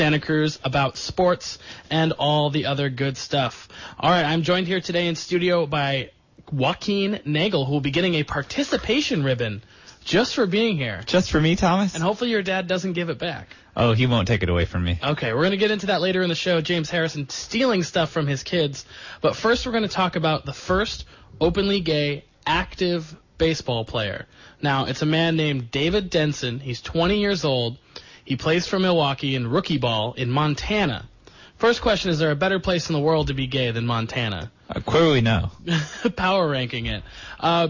Santa Cruz about sports and all the other good stuff. All right, I'm joined here today in studio by Joaquin Nagel, who will be getting a participation ribbon just for being here. Just for me, Thomas? And hopefully your dad doesn't give it back. Oh, he won't take it away from me. Okay, we're going to get into that later in the show, James Harrison stealing stuff from his kids. But first we're going to talk about the first openly gay active baseball player. Now, it's a man named David Denson. He's 20 years old. He plays for Milwaukee in rookie ball in Montana. First question, is there a better place in the world to be gay than Montana? Clearly no. Power ranking it.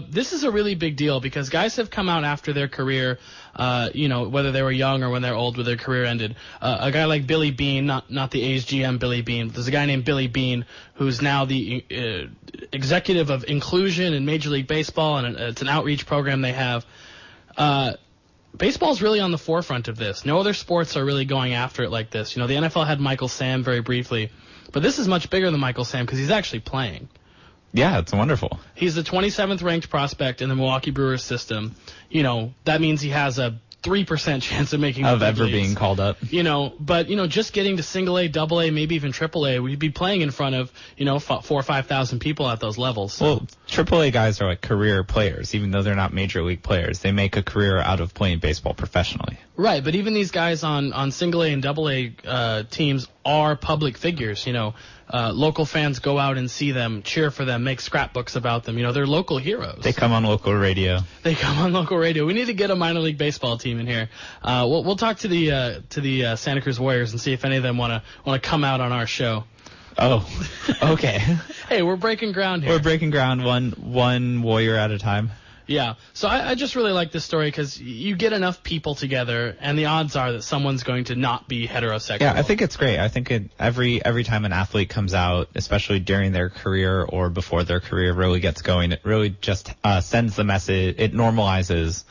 This is a really big deal because guys have come out after their career, whether they were young or when they're old, when their career ended. A guy like Billy Beane, not the A's GM Billy Beane, but there's a guy named Billy Beane who's now the executive of inclusion in Major League Baseball, and it's an outreach program they have. Baseball's really on the forefront of this. No other sports are really going after it like this. The NFL had Michael Sam very briefly, but this is much bigger than Michael Sam because he's actually playing. Yeah, it's wonderful. He's the 27th ranked prospect in the Milwaukee Brewers system. That means he has a 3% chance of making of ever being called up. But just getting to single A, double A, maybe even triple A, we'd be playing in front of 4,000 or 5,000 people at those levels. So. Well, triple A guys are like career players, even though they're not major league players. They make a career out of playing baseball professionally. Right, but even these guys on single A and double A teams are public figures. Local fans go out and see them, cheer for them, make scrapbooks about them. They're local heroes. They come on local radio. We need to get a minor league baseball team in here. We'll talk to the Santa Cruz Warriors and see if any of them want to come out on our show. Oh, okay. Hey, we're breaking ground here. We're breaking ground one Warrior at a time. Yeah, so I just really like this story because you get enough people together, and the odds are that someone's going to not be heterosexual. Yeah, I think it's great. I think every time an athlete comes out, especially during their career or before their career really gets going, it really just sends the message. It normalizes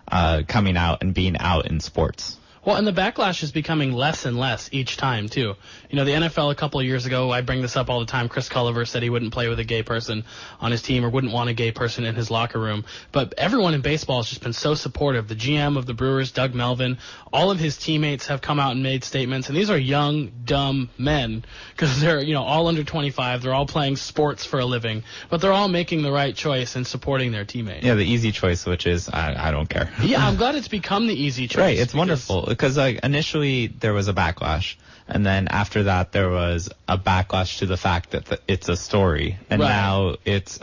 coming out and being out in sports. Well, and the backlash is becoming less and less each time, too. The NFL a couple of years ago, I bring this up all the time, Chris Culliver said he wouldn't play with a gay person on his team or wouldn't want a gay person in his locker room. But everyone in baseball has just been so supportive. The GM of the Brewers, Doug Melvin, all of his teammates have come out and made statements. And these are young, dumb men because they're, all under 25. They're all playing sports for a living. But they're all making the right choice and supporting their teammates. Yeah, the easy choice, which is I don't care. Yeah, I'm glad it's become the easy choice. Right, it's wonderful. Because initially there was a backlash, and then after that there was a backlash to the fact that it's a story, and now it's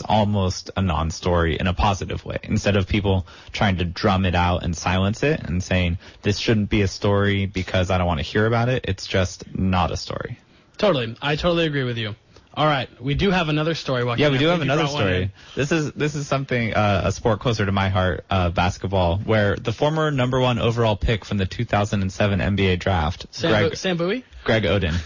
almost a non-story in a positive way. Instead of people trying to drum it out and silence it and saying this shouldn't be a story because I don't want to hear about it, it's just not a story. Totally, I totally agree with you. All right, we do have another story. Joaquin. Yeah, we do have another story. This is something, a sport closer to my heart, basketball, where the former number 1 overall pick from the 2007 NBA draft, Sam Bowie? Greg Oden,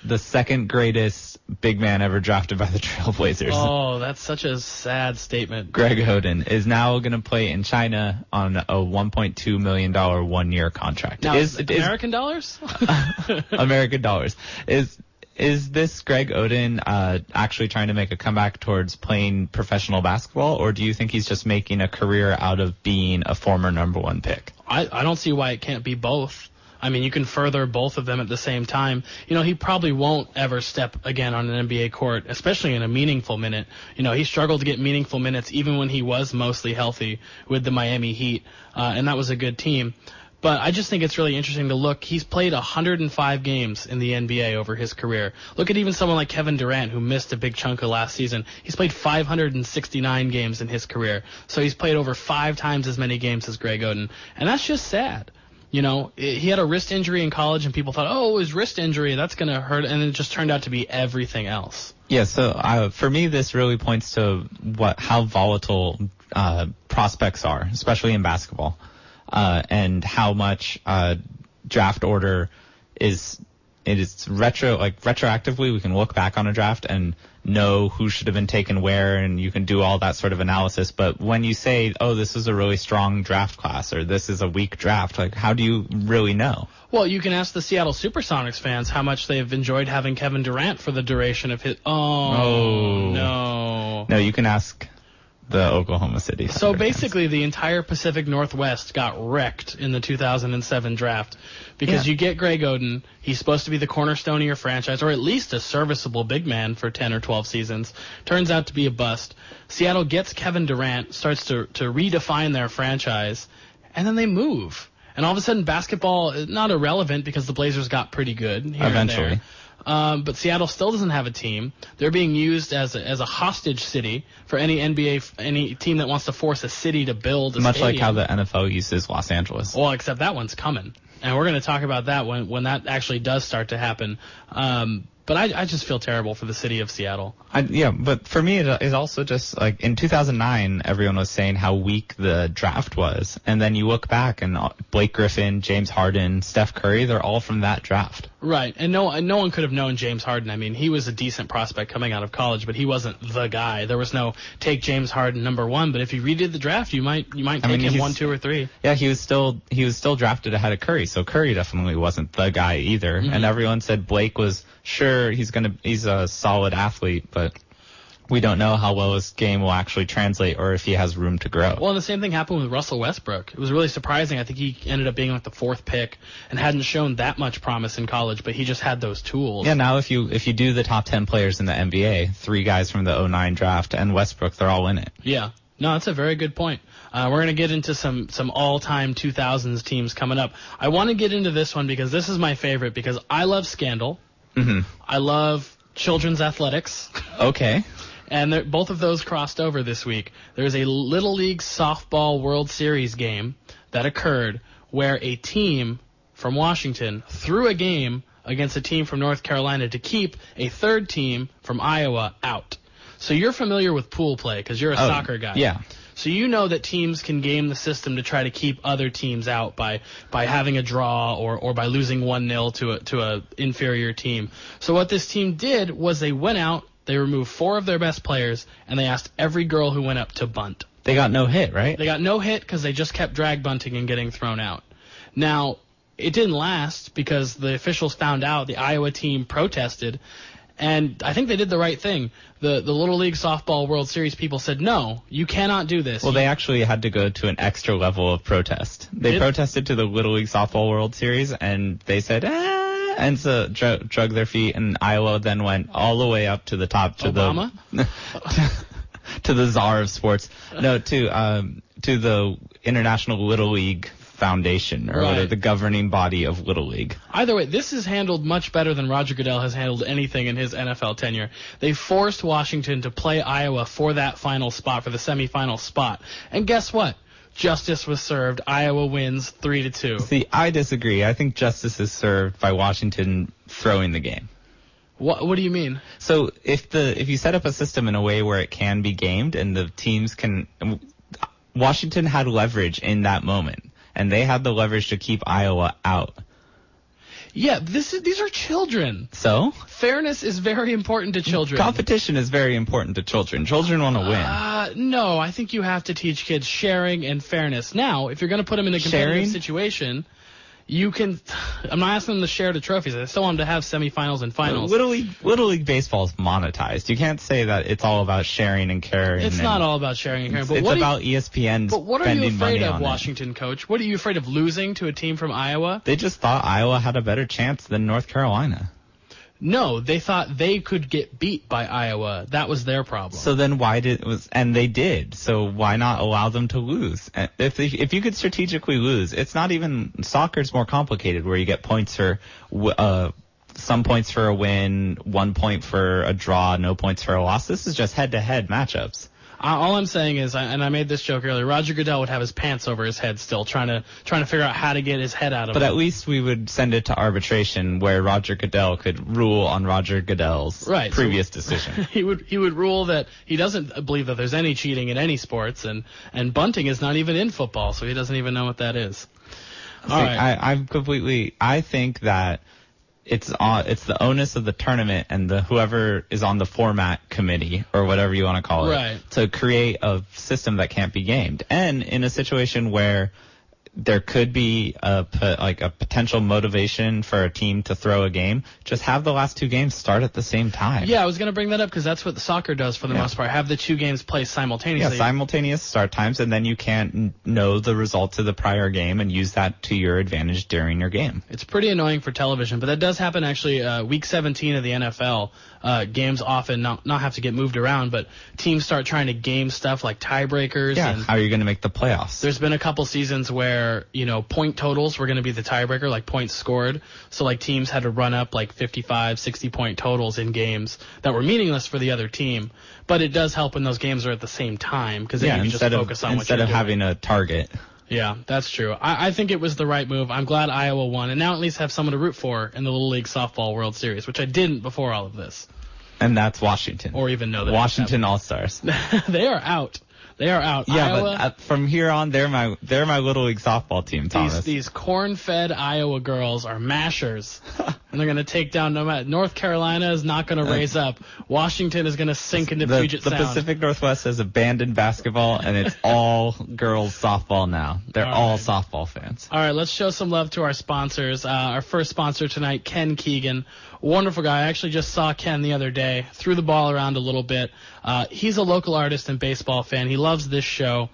the second greatest big man ever drafted by the Trailblazers. Oh, that's such a sad statement. Greg Oden is now going to play in China on a $1.2 million 1-year contract. Now, American dollars? American dollars. Is this Greg Oden actually trying to make a comeback towards playing professional basketball, or do you think he's just making a career out of being a former number 1 pick? I don't see why it can't be both. I mean, you can further both of them at the same time. He probably won't ever step again on an NBA court, especially in a meaningful minute. He struggled to get meaningful minutes even when he was mostly healthy with the Miami Heat, and that was a good team. But I just think it's really interesting to look. He's played 105 games in the NBA over his career. Look at even someone like Kevin Durant, who missed a big chunk of last season. He's played 569 games in his career. So he's played over 5 times as many games as Greg Oden. And that's just sad. He had a wrist injury in college, and people thought, oh, his wrist injury, that's going to hurt. And it just turned out to be everything else. Yeah, so for me, this really points to how volatile prospects are, especially in basketball. And how much draft order is retroactively we can look back on a draft and know who should have been taken where, and you can do all that sort of analysis. But when you say, oh, this is a really strong draft class or this is a weak draft, how do you really know? Well, you can ask the Seattle Supersonics fans how much they've enjoyed having Kevin Durant for the duration of his... Oh, no. No, you can ask the Oklahoma City Thunder So basically, the entire Pacific Northwest got wrecked in the 2007 draft because you get Greg Oden. He's supposed to be the cornerstone of your franchise, or at least a serviceable big man for 10 or 12 seasons. Turns out to be a bust. Seattle gets Kevin Durant, starts to redefine their franchise, and then they move. And all of a sudden, basketball is not irrelevant because the Blazers got pretty good here Eventually. and there. But Seattle still doesn't have a team. They're being used as a hostage city for any any team that wants to force a city to build a Much stadium. like how the NFL uses Los Angeles. Well, except that one's coming. And we're going to talk about that when that actually does start to happen. But I just feel terrible for the city of Seattle. But for me, it also just like in 2009, everyone was saying how weak the draft was. And then you look back and Blake Griffin, James Harden, Steph Curry, they're all from that draft. Right. And no one could have known James Harden. I mean, he was a decent prospect coming out of college, but he wasn't the guy. There was no take James Harden #1. But if you redid the draft, you might take him 1, 2, or 3. Yeah, he was still drafted ahead of Curry. So Curry definitely wasn't the guy either. Mm-hmm. And everyone said Blake was sure he's a solid athlete, but we don't know how well his game will actually translate or if he has room to grow. Well, the same thing happened with Russell Westbrook. It was really surprising. I think he ended up being like the 4th pick and hadn't shown that much promise in college, but he just had those tools. Yeah, now if you do the top 10 players in the NBA, 3 guys from the 2009 draft and Westbrook, they're all in it. Yeah. No, that's a very good point. We're going to get into some all-time 2000s teams coming up. I want to get into this one because this is my favorite because I love Scandal. Mm-hmm. I love children's athletics. Okay. And both of those crossed over this week. There's a Little League Softball World Series game that occurred where a team from Washington threw a game against a team from North Carolina to keep a third team from Iowa out. So you're familiar with pool play because you're a soccer guy. Yeah. So you know that teams can game the system to try to keep other teams out by having a draw or by losing 1-0 to a inferior team. So what this team did was they went out, they removed 4 of their best players, and they asked every girl who went up to bunt. They got no hit, right? They got no hit because they just kept drag bunting and getting thrown out. Now, it didn't last because the officials found out, the Iowa team protested, and I think they did the right thing. The Little League Softball World Series people said, no, you cannot do this. Well, they actually had to go to an extra level of protest. They protested to the Little League Softball World Series, and they said, and so drug their feet, and Iowa then went all the way up to the top to Obama? to the czar of sports. No, to the International Little League Foundation, or whatever, the governing body of Little League. Either way, this is handled much better than Roger Goodell has handled anything in his NFL tenure. They forced Washington to play Iowa for that final spot, for the semifinal spot. And guess what? Justice was served. Iowa wins 3-2. See, I disagree. I think justice is served by Washington throwing the game. What do you mean? So if you set up a system in a way where it can be gamed and the teams can, Washington had leverage in that moment. And they had the leverage to keep Iowa out. Yeah, these are children. So? Fairness is very important to children. Competition is very important to children. Children want to win. No, I think you have to teach kids sharing and fairness. Now, if you're going to put them in a competitive situation, you can. I'm not asking them to share the trophies. I still want them to have semifinals and finals. Little League baseball is monetized. You can't say that it's all about sharing and caring. It's not all about sharing and caring. But it's about ESPN. But what are you afraid of, Washington coach? What are you afraid of losing to a team from Iowa? They just thought Iowa had a better chance than North Carolina. No, they thought they could get beat by Iowa. That was their problem. So then and they did. So why not allow them to lose? If you could strategically lose, it's not even, soccer's more complicated where you get points for, some points for a win, 1 point for a draw, no points for a loss. This is just head-to-head matchups. All I'm saying is, and I made this joke earlier, Roger Goodell would have his pants over his head still, trying to figure out how to get his head out of it. But at least we would send it to arbitration where Roger Goodell could rule on Roger Goodell's previous decision. He would rule that he doesn't believe that there's any cheating in any sports, and bunting is not even in football, so he doesn't even know what that is. All right. I think that it's the onus of the tournament and whoever is on the format committee or whatever you want to call it to create a system that can't be gamed. And in a situation where there could be a potential motivation for a team to throw a game. Just have the last 2 games start at the same time. Yeah, I was going to bring that up because that's what the soccer does for the most part. Have the 2 games play simultaneously. Yeah, simultaneous start times, and then you can't know the results of the prior game and use that to your advantage during your game. It's pretty annoying for television, but that does happen actually. Week 17 of the NFL, games often not have to get moved around, but teams start trying to game stuff like tiebreakers. Yeah, and how are you going to make the playoffs? There's been a couple seasons where, point totals were going to be the tiebreaker, like points scored. So like teams had to run up like 55, 60-point totals in games that were meaningless for the other team. But it does help when those games are at the same time because then you can just focus on what you're doing. Instead of having a target. Yeah, that's true. I think it was the right move. I'm glad Iowa won, and now at least have someone to root for in the Little League Softball World Series, which I didn't before all of this. And that's Washington. Or even know that. Washington All-Stars. They are out. They are out. Yeah, Iowa, but from here on, they're my Little League Softball team, Thomas. These corn-fed Iowa girls are mashers, and they're going to take down no matter. North Carolina is not going to raise up. Washington is going to sink into Puget Sound. The Pacific Northwest has abandoned basketball, and it's all girls softball now. They're all softball fans. All right, let's show some love to our sponsors. Our first sponsor tonight, Ken Keegan. Wonderful guy. I actually just saw Ken the other day. Threw the ball around a little bit. He's a local artist and baseball fan. He loves this show.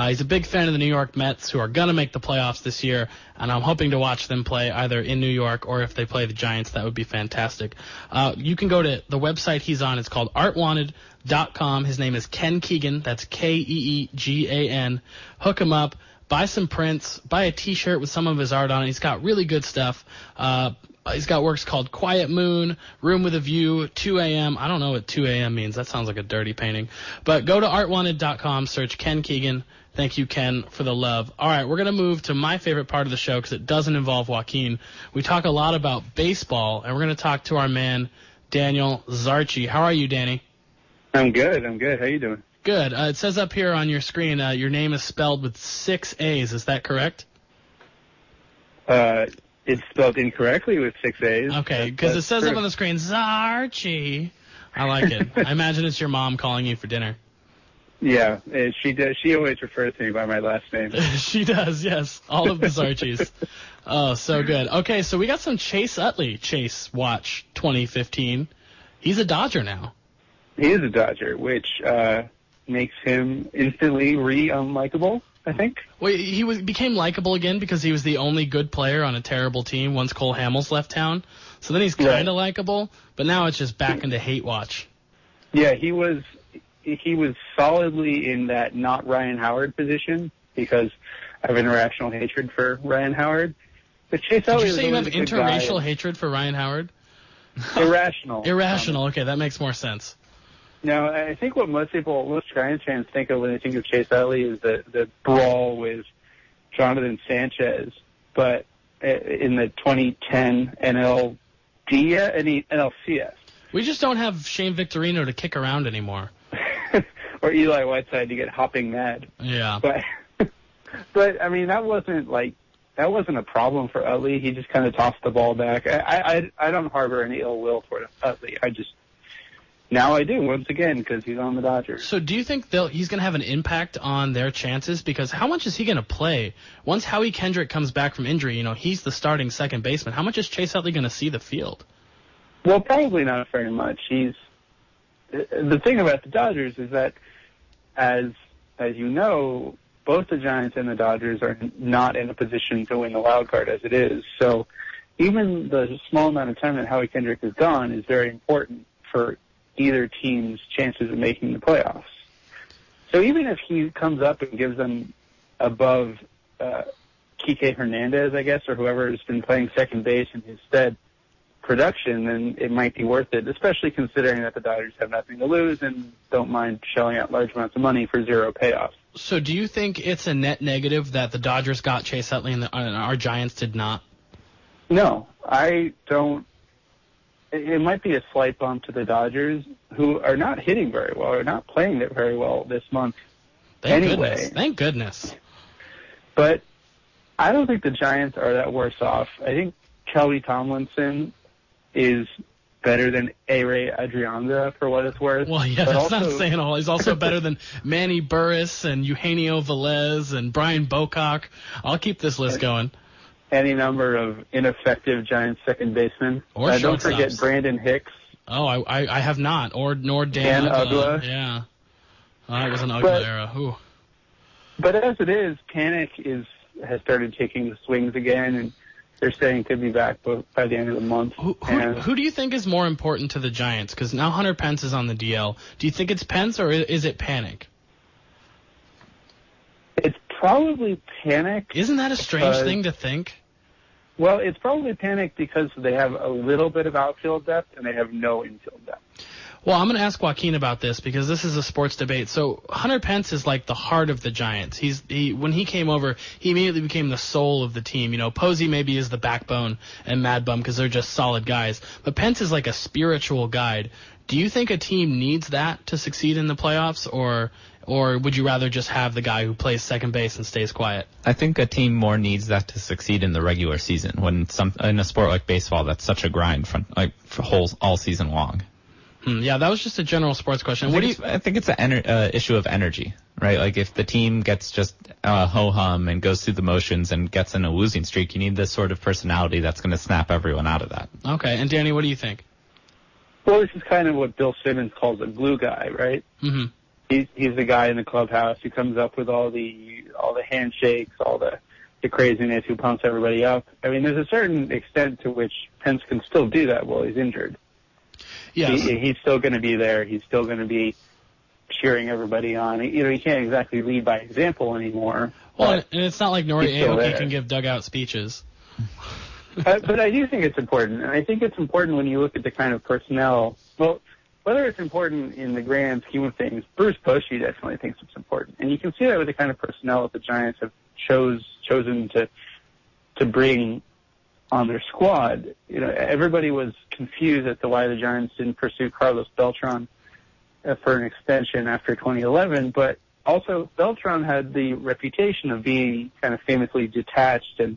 He's a big fan of the New York Mets, who are going to make the playoffs this year, and I'm hoping to watch them play either in New York or if they play the Giants. That would be fantastic. You can go to the website he's on. It's called artwanted.com. His name is Ken Keegan. That's Keegan. Hook him up. Buy some prints. Buy a T-shirt with some of his art on it. He's got really good stuff. He's got works called Quiet Moon, Room with a View, 2 a.m. I don't know what 2 a.m. means. That sounds like a dirty painting. But go to artwanted.com, search Ken Keegan. Thank you, Ken, for the love. All right, we're going to move to my favorite part of the show because it doesn't involve Joaquin. We talk a lot about baseball, and we're going to talk to our man, Daniel Zarchy. How are you, Danny? I'm good. How you doing? Good. It says up here on your screen your name is spelled with 6 A's. Is that correct? It's spelled incorrectly with 6 A's. Okay, because it says up on the screen, Zarchy. I like it. I imagine it's your mom calling you for dinner. Yeah, she does. She always refers to me by my last name. She does, yes. All of the Zarchys. Oh, so good. Okay, so we got some Chase Utley. Chase Watch 2015. He's a Dodger now. He is a Dodger, which makes him instantly unlikable, I think. Well, he became likable again because he was the only good player on a terrible team once Cole Hamels left town. So then he's kind of likable, but now it's just back into hate watch. Yeah, he was solidly in that not Ryan Howard position because I have an irrational hatred for Ryan Howard. But Chase Utley. Did you say you have interracial hatred for Ryan Howard? Irrational. Irrational. Okay, that makes more sense. Now, I think what most Giants fans think of when they think of Chase Utley is the brawl with Jonathan Sanchez, but in the 2010 NLCS. We just don't have Shane Victorino to kick around anymore. Or Eli Whiteside to get hopping mad. Yeah. But I mean, that wasn't a problem for Utley. He just kind of tossed the ball back. I don't harbor any ill will toward Utley. Now I do, once again, because he's on the Dodgers. So do you think he's going to have an impact on their chances? Because how much is he going to play? Once Howie Kendrick comes back from injury, he's the starting second baseman. How much is Chase Utley going to see the field? Well, probably not very much. The thing about the Dodgers is that, as you know, both the Giants and the Dodgers are not in a position to win the wild card as it is. So even the small amount of time that Howie Kendrick is gone is very important for either team's chances of making the playoffs. So even if he comes up and gives them above Kike Hernandez, I guess, or whoever has been playing second base in his stead production, then it might be worth it, especially considering that the Dodgers have nothing to lose and don't mind shelling out large amounts of money for zero payoffs. So do you think it's a net negative that the Dodgers got Chase Utley and our Giants did not? No, I don't. It might be a slight bump to the Dodgers, who are not hitting very well, or not playing it very well this month. Thank goodness. But I don't think the Giants are that worse off. I think Kelly Tomlinson is better than A-Ray Adrianga, for what it's worth. Well, yeah, but that's also, not saying all. He's also better than Manny Burris and Eugenio Velez and Brian Bocock. I'll keep this list going. Any number of ineffective Giants second basemen. Or don't shortstops. forget Brandon Hicks. Oh, I have not. Nor Dan Utley. Yeah. It was an ugly era. Ooh. But as it is, panic has started taking the swings again, and they're saying could be back by the end of the month. Who do you think is more important to the Giants? Because now Hunter Pence is on the DL. Do you think it's Pence or is it panic? It's probably panic. Isn't that a strange thing to think? Well, it's probably panic because they have a little bit of outfield depth and they have no infield depth. Well, I'm going to ask Joaquin about this because this is a sports debate. So Hunter Pence is like the heart of the Giants. When he came over, he immediately became the soul of the team. You know, Posey maybe is the backbone and Mad Bum because they're just solid guys. But Pence is like a spiritual guide. Do you think a team needs that to succeed in the playoffs, or would you rather just have the guy who plays second base and stays quiet? I think a team more needs that to succeed in the regular season. When in a sport like baseball, that's such a grind for all season long. Yeah, that was just a general sports question. I think it's an issue of energy, right? Like if the team gets just ho-hum and goes through the motions and gets in a losing streak, you need this sort of personality that's going to snap everyone out of that. Okay, and Danny, what do you think? Well, this is kind of what Bill Simmons calls a glue guy, right? Mm-hmm. He's the guy in the clubhouse who comes up with all the handshakes, all the craziness, who pumps everybody up. I mean, there's a certain extent to which Pence can still do that while he's injured. Yes. He's still going to be there. He's still going to be cheering everybody on. You know, he can't exactly lead by example anymore. Well, and it's not like Nori Aoki can give dugout speeches. But I do think it's important, and I think it's important when you look at the kind of personnel. Well, whether it's important in the grand scheme of things, Bruce Bochy definitely thinks it's important, and you can see that with the kind of personnel that the Giants have chosen to bring on their squad. You know, everybody was confused as to why the Giants didn't pursue Carlos Beltran for an extension after 2011, but also Beltran had the reputation of being kind of famously detached and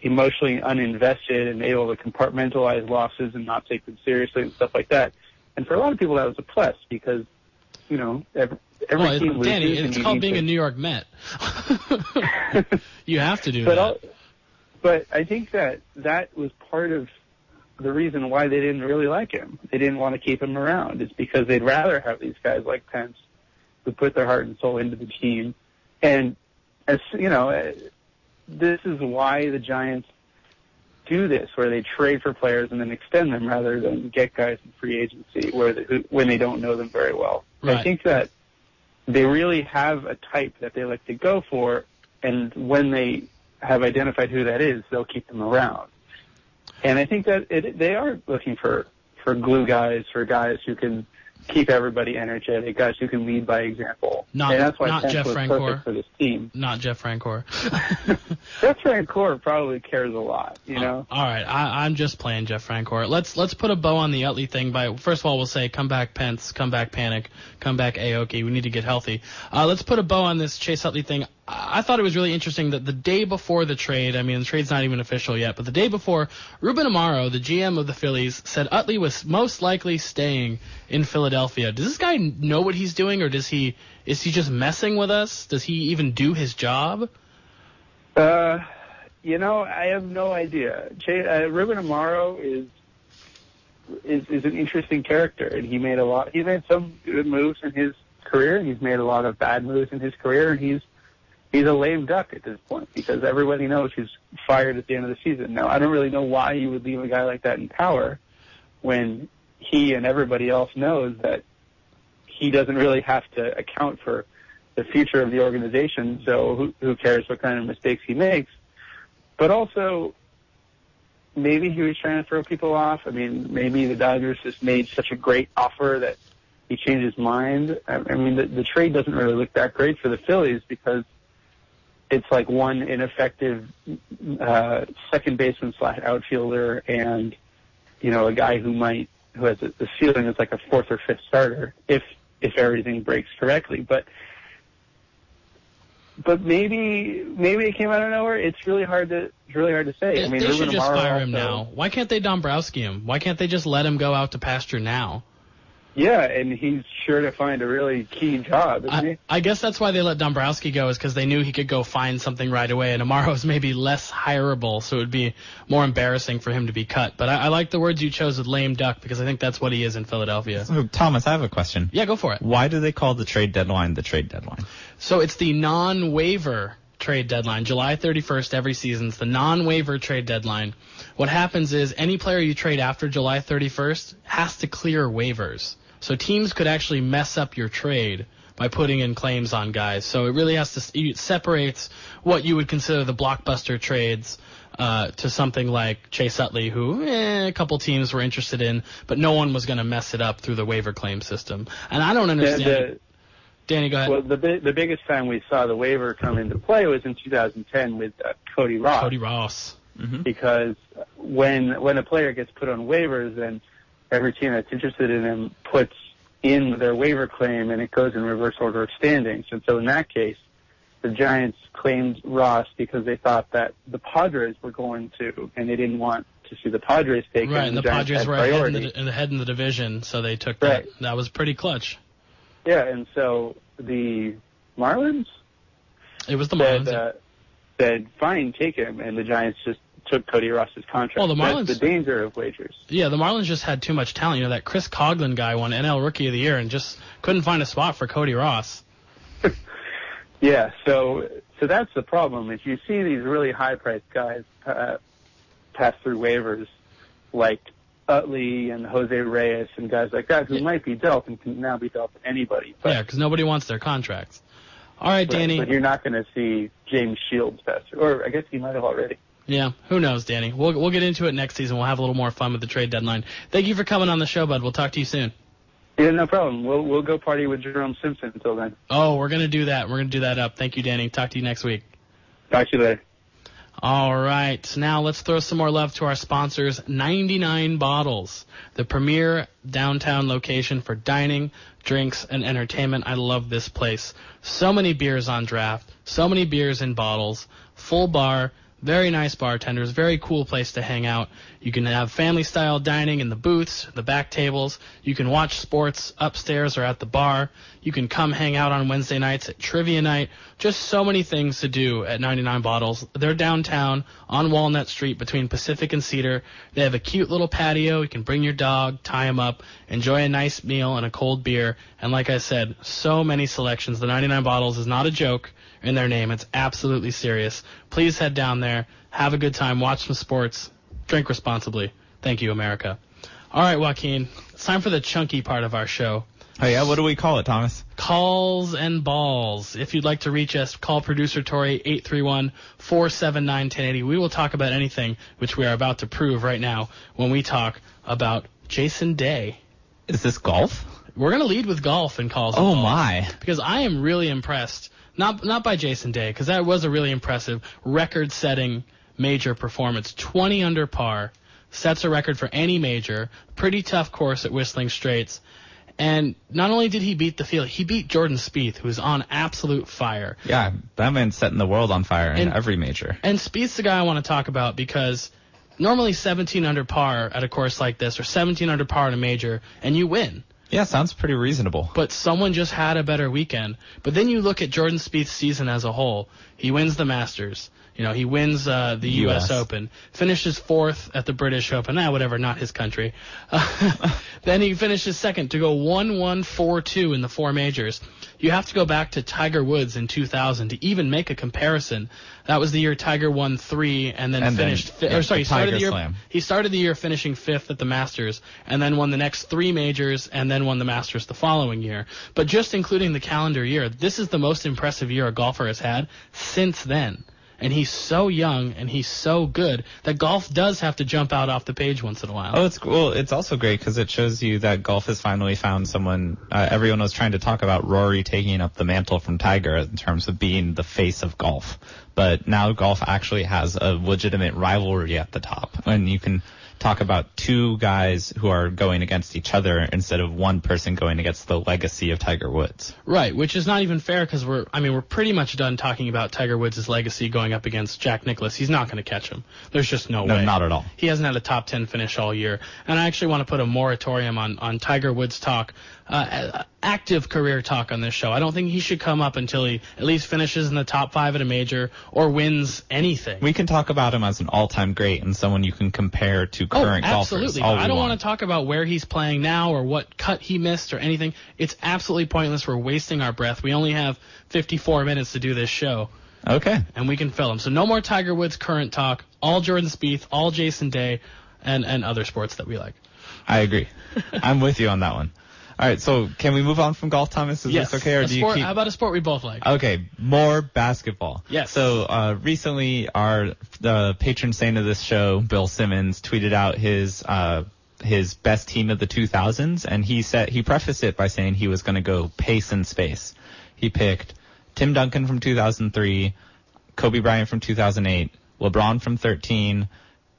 emotionally uninvested and able to compartmentalize losses and not take them seriously and stuff like that. And for a lot of people, that was a plus because, you know, every team loses. Danny, it's called being a New York Met. You have to do that. But I think that was part of the reason why they didn't really like him. They didn't want to keep him around. It's because they'd rather have these guys like Pence who put their heart and soul into the team. And, as you know, this is why the Giants do this, where they trade for players and then extend them rather than get guys in free agency when they don't know them very well. Right. I think that they really have a type that they like to go for, and when they have identified who that is, they'll keep them around. And I think that they are looking for glue guys, for guys who can keep everybody energetic, guys who can lead by example. And that's why Pence Jeff was Francoeur. perfect for this team. Not Jeff Francoeur. Jeff Francoeur probably cares a lot, you know? All right, I'm just playing Jeff Francoeur. Let's put a bow on the Utley thing by, first of all, we'll say come back Pence, come back Panic, come back Aoki. We need to get healthy. Let's put a bow on this Chase Utley thing. I thought it was really interesting that the day before the trade, I mean, the trade's not even official yet, but the day before, Ruben Amaro, the GM of the Phillies, said Utley was most likely staying in Philadelphia. Does this guy know what he's doing, or is he just messing with us? Does he even do his job? You know, I have no idea. Ruben Amaro is an interesting character, and he made some good moves in his career, and he's made a lot of bad moves in his career, and he's a lame duck at this point because everybody knows he's fired at the end of the season. Now, I don't really know why you would leave a guy like that in power when he and everybody else knows that he doesn't really have to account for the future of the organization, so who cares what kind of mistakes he makes. But also, maybe he was trying to throw people off. I mean, maybe the Dodgers just made such a great offer that he changed his mind. I mean, the trade doesn't really look that great for the Phillies because it's like one ineffective second baseman / outfielder and, you know, a guy who has the ceiling is like a fourth or fifth starter if everything breaks correctly. But but maybe it came out of nowhere. It's really hard to say. I mean, they should just fire him also, now. Why can't they Dombrowski him? Why can't they just let him go out to pasture now? Yeah, and he's sure to find a really key job, isn't he? I guess that's why they let Dombrowski go, is because they knew he could go find something right away, and Amaro's maybe less hireable, so it would be more embarrassing for him to be cut. But I like the words you chose with lame duck, because I think that's what he is in Philadelphia. So, Thomas, I have a question. Yeah, go for it. Why do they call the trade deadline the trade deadline? So it's the non-waiver trade deadline. July 31st every season. It's the non-waiver trade deadline. What happens is any player you trade after July 31st has to clear waivers. So teams could actually mess up your trade by putting in claims on guys. So it really has to, it separates what you would consider the blockbuster trades to something like Chase Utley, who a couple teams were interested in, but no one was going to mess it up through the waiver claim system. And I don't understand. Danny, go ahead. Well, the biggest time we saw the waiver come into play was in 2010 with Cody Ross. Cody Ross. Mm-hmm. Because when a player gets put on waivers, then every team that's interested in him puts in their waiver claim, and it goes in reverse order of standings. And so in that case, the Giants claimed Ross because they thought that the Padres were going to, and they didn't want to see the Padres take him. Right, and the Padres were ahead in the division, so they took that. Right. That was pretty clutch. Yeah, and so the Marlins? It was the Marlins. Said, fine, take him, and the Giants just took Cody Ross's contract. Well, the Marlins, that's the danger of wagers. Yeah, the Marlins just had too much talent. You know, that Chris Coughlin guy won NL Rookie of the Year and just couldn't find a spot for Cody Ross. Yeah, so that's the problem. If you see these really high-priced guys pass through waivers, like Utley and Jose Reyes and guys like that, who might be dealt and can now be dealt to anybody. But, yeah, because nobody wants their contracts. All right, Danny. But you're not going to see James Shields pass through, or I guess he might have already. Yeah, who knows, Danny? We'll get into it next season. We'll have a little more fun with the trade deadline. Thank you for coming on the show, bud. We'll talk to you soon. Yeah, no problem. We'll go party with Jerome Simpson until then. Oh, we're going to do that. We're going to do that up. Thank you, Danny. Talk to you next week. Talk to you later. All right. Now let's throw some more love to our sponsors, 99 Bottles, the premier downtown location for dining, drinks, and entertainment. I love this place. So many beers on draft, so many beers in bottles, full bar, very nice bartenders, very cool place to hang out. You can have family-style dining in the booths, the back tables. You can watch sports upstairs or at the bar. You can come hang out on Wednesday nights at trivia night. Just so many things to do at 99 Bottles. They're downtown on Walnut Street between Pacific and Cedar. They have a cute little patio. You can bring your dog, tie him up, enjoy a nice meal and a cold beer. And like I said, so many selections. The 99 Bottles is not a joke in their name. It's absolutely serious. Please head down there, have a good time, watch some sports, drink responsibly. Thank you, America. All right, Joaquin, it's time for the chunky part of our show. Oh, yeah? What do we call it, Thomas? Calls and balls. If you'd like to reach us, call producer Tori, 831-479-1080. We will talk about anything, which we are about to prove right now when we talk about Jason Day. Is this golf? We're going to lead with golf and calls and balls. Oh, my. Because I am really impressed. Not by Jason Day, because that was a really impressive record-setting major performance. 20 under par, sets a record for any major. Pretty tough course at Whistling Straits. And not only did he beat the field, he beat Jordan Spieth, who's on absolute fire. Yeah, that man's setting the world on fire in every major. And Spieth's the guy I want to talk about because normally 17 under par at a course like this, or 17 under par in a major, and you win. Yeah, sounds pretty reasonable. But someone just had a better weekend. But then you look at Jordan Spieth's season as a whole. He wins the Masters. You know, he wins the U.S. Open. Finishes fourth at the British Open. Whatever, not his country. Then he finishes second to go 1-1-4-2 in the four majors. You have to go back to Tiger Woods in 2000 to even make a comparison. That was the year Tiger won 3 and then finished fifth. He started the year finishing fifth at the Masters and then won the next 3 majors and then won the Masters the following year. But just including the calendar year, this is the most impressive year a golfer has had since then. And he's so young and he's so good that golf does have to jump out off the page once in a while. Oh, it's also great because it shows you that golf has finally found someone. Everyone was trying to talk about Rory taking up the mantle from Tiger in terms of being the face of golf. But now golf actually has a legitimate rivalry at the top. And you can talk about two guys who are going against each other instead of one person going against the legacy of Tiger Woods. Right, which is not even fair because we're pretty much done talking about Tiger Woods' legacy going up against Jack Nicklaus. He's not going to catch him. There's just no way. No, not at all. He hasn't had a top 10 finish all year. And I actually want to put a moratorium on Tiger Woods talk, active career talk on this show. I don't think he should come up until he at least finishes in the top 5 at a major or wins anything. We can talk about him as an all-time great and someone you can compare to current golfers. Absolutely. I don't want to talk about where he's playing now or what cut he missed or anything. It's absolutely pointless. We're wasting our breath. We only have 54 minutes to do this show. Okay. And we can fill them. So no more Tiger Woods current talk. All Jordan Spieth, all Jason Day, and other sports that we like. I agree. I'm with you on that one. All right, so can we move on from golf, Thomas? Is yes. this okay? Or do you keep... How about a sport we both like? Okay, more basketball. Yes. So recently, the patron saint of this show, Bill Simmons, tweeted out his best team of the 2000s, and he prefaced it by saying he was going to go pace and space. He picked Tim Duncan from 2003, Kobe Bryant from 2008, LeBron from 13,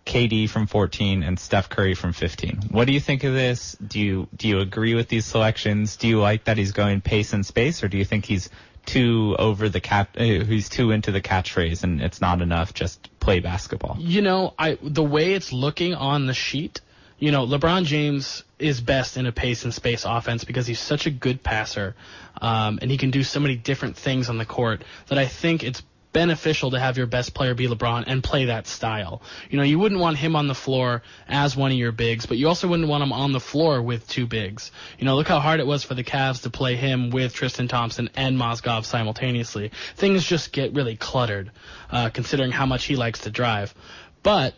KD from 14, and Steph Curry from 15. What do you think of this? Do you agree with these selections? Do you like that he's going pace and space, or do you think he's too over the he's too into the catchphrase and it's not enough, just play basketball? The way it's looking on the sheet, LeBron James is best in a pace and space offense because he's such a good passer, and he can do so many different things on the court that I think it's beneficial to have your best player be LeBron and play that style. You wouldn't want him on the floor as one of your bigs, but you also wouldn't want him on the floor with two bigs. Look how hard it was for the Cavs to play him with Tristan Thompson and Mozgov simultaneously. Things just get really cluttered, considering how much he likes to drive. But,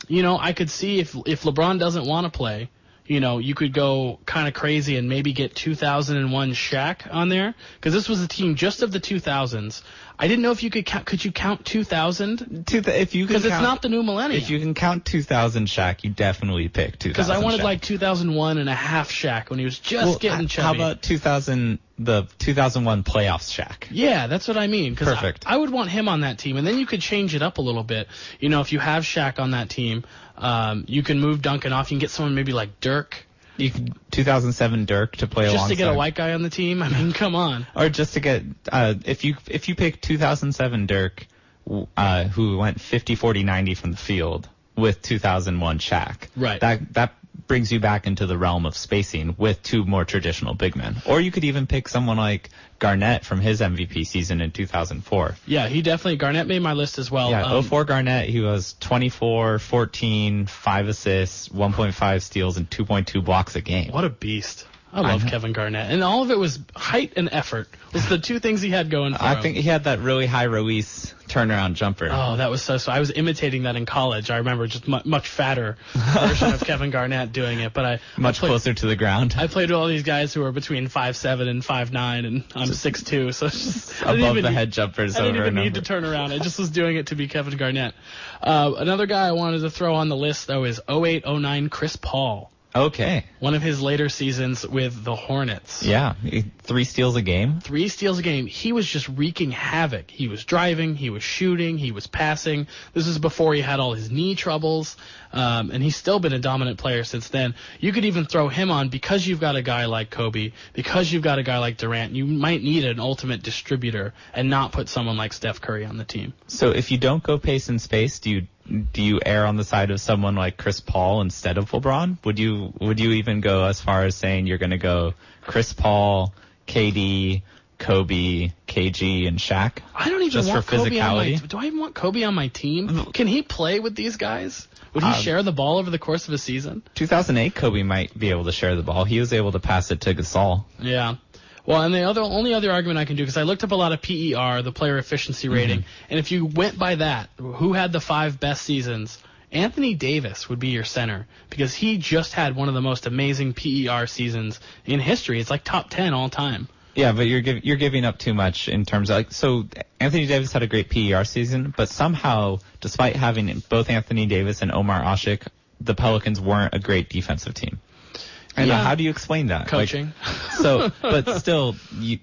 I could see if LeBron doesn't want to play, you could go kind of crazy and maybe get 2001 Shaq on there, because this was a team just of the 2000s. I didn't know if you could you count 2000? If you because it's not the new millennium. If you can count 2000 Shaq, you definitely pick 2000. Because I wanted Shaq. Like 2001 and a half Shaq when he was just getting chubby. How about the 2001 playoffs Shaq? Yeah, that's what I mean. Perfect. I would want him on that team, and then you could change it up a little bit. If you have Shaq on that team, you can move Duncan off. You can get someone maybe like Dirk. You could 2007 Dirk to play alongside. Just to get a white guy on the team? I mean, come on. Or just to get if you pick 2007 Dirk, who went 50, 40, 90 from the field with 2001 Shaq. Right. That brings you back into the realm of spacing with two more traditional big men. Or you could even pick someone like Garnett from his MVP season in 2004. Yeah, Garnett made my list as well. Yeah, 04 Garnett, he was 24, 14, 5 assists, 1.5 steals, and 2.2 blocks a game. What a beast. I love Kevin Garnett. And all of it was height and effort. Was the two things he had going for him. I think he had that really high Ruiz turnaround jumper. Oh, that was so I was imitating that in college. I remember just much fatter version of Kevin Garnett doing it. But much closer to the ground. I played with all these guys who were between 5'7" and 5'9", and I'm 6'2", so it's just above the head jumpers. I didn't even need to turn around. I just was doing it to be Kevin Garnett. Another guy I wanted to throw on the list, though, is 08-09 Chris Paul. Okay. One of his later seasons with the Hornets. Yeah, 3 steals a game. 3 steals a game. He was just wreaking havoc. He was driving, he was shooting, he was passing. This is before he had all his knee troubles, and he's still been a dominant player since then. You could even throw him on because you've got a guy like Kobe, because you've got a guy like Durant. You might need an ultimate distributor and not put someone like Steph Curry on the team. So if you don't go pace and space, do you err on the side of someone like Chris Paul instead of LeBron? Would you even go as far as saying you're going to go Chris Paul, KD, Kobe, KG, and Shaq? I don't even just want for physicality. Do I even want Kobe on my team? Can he play with these guys? Would he share the ball over the course of a season? 2008 Kobe might be able to share the ball. He was able to pass it to Gasol. Yeah. Well, and the only other argument I can do, because I looked up a lot of PER, the player efficiency rating, and if you went by that, who had the 5 best seasons, Anthony Davis would be your center, because he just had one of the most amazing PER seasons in history. It's like top 10 all time. Yeah, but you're giving up too much in terms of so Anthony Davis had a great PER season, but somehow, despite having both Anthony Davis and Omar Ashik, the Pelicans weren't a great defensive team. And how do you explain that? Coaching. But still,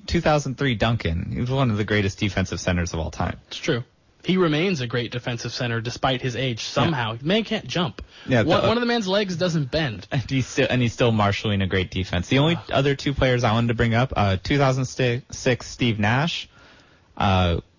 2003 Duncan, he was one of the greatest defensive centers of all time. It's true. He remains a great defensive center despite his age. Somehow, man can't jump. Yeah, One of the man's legs doesn't bend. And he's still marshaling a great defense. The only other two players I wanted to bring up, 2006 Steve Nash.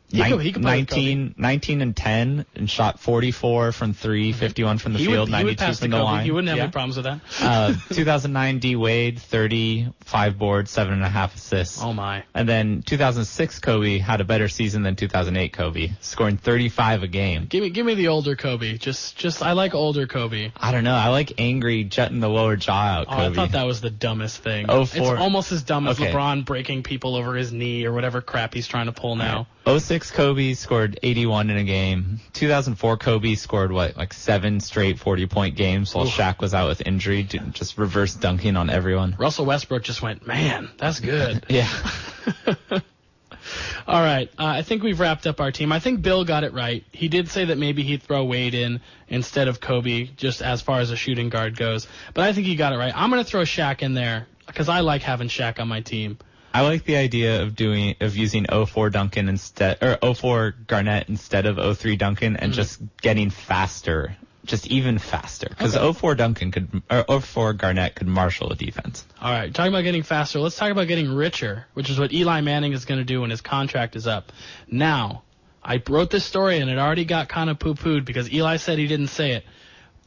He could play with Kobe. 19 and 10 and shot 44 from 3, 51 from the field, 92 from the line. He wouldn't have any problems with that. 2009 D Wade, 30, 5 boards, 7.5 assists. Oh my. And then 2006 Kobe had a better season than 2008 Kobe, scoring 35 a game. Give me the older Kobe. Just I like older Kobe. I don't know. I like angry jutting the lower jaw out Kobe. I thought that was the dumbest thing. 04. It's almost as dumb as LeBron breaking people over his knee or whatever crap he's trying to pull now. 06 Kobe scored 81 in a game. 2004 Kobe scored, 7 straight 40-point games while Shaq was out with injury, just reverse dunking on everyone. Russell Westbrook just went, man, that's good. Yeah. All right. I think we've wrapped up our team. I think Bill got it right. He did say that maybe he'd throw Wade in instead of Kobe, just as far as a shooting guard goes. But I think he got it right. I'm going to throw Shaq in there because I like having Shaq on my team. I like the idea of using 04 Duncan instead, or 04 Garnett instead of 03 Duncan, and just getting faster, just even faster. Because 04 Garnett could marshal a defense. All right, talking about getting faster, let's talk about getting richer, which is what Eli Manning is going to do when his contract is up. Now, I wrote this story and it already got kind of poo-pooed because Eli said he didn't say it,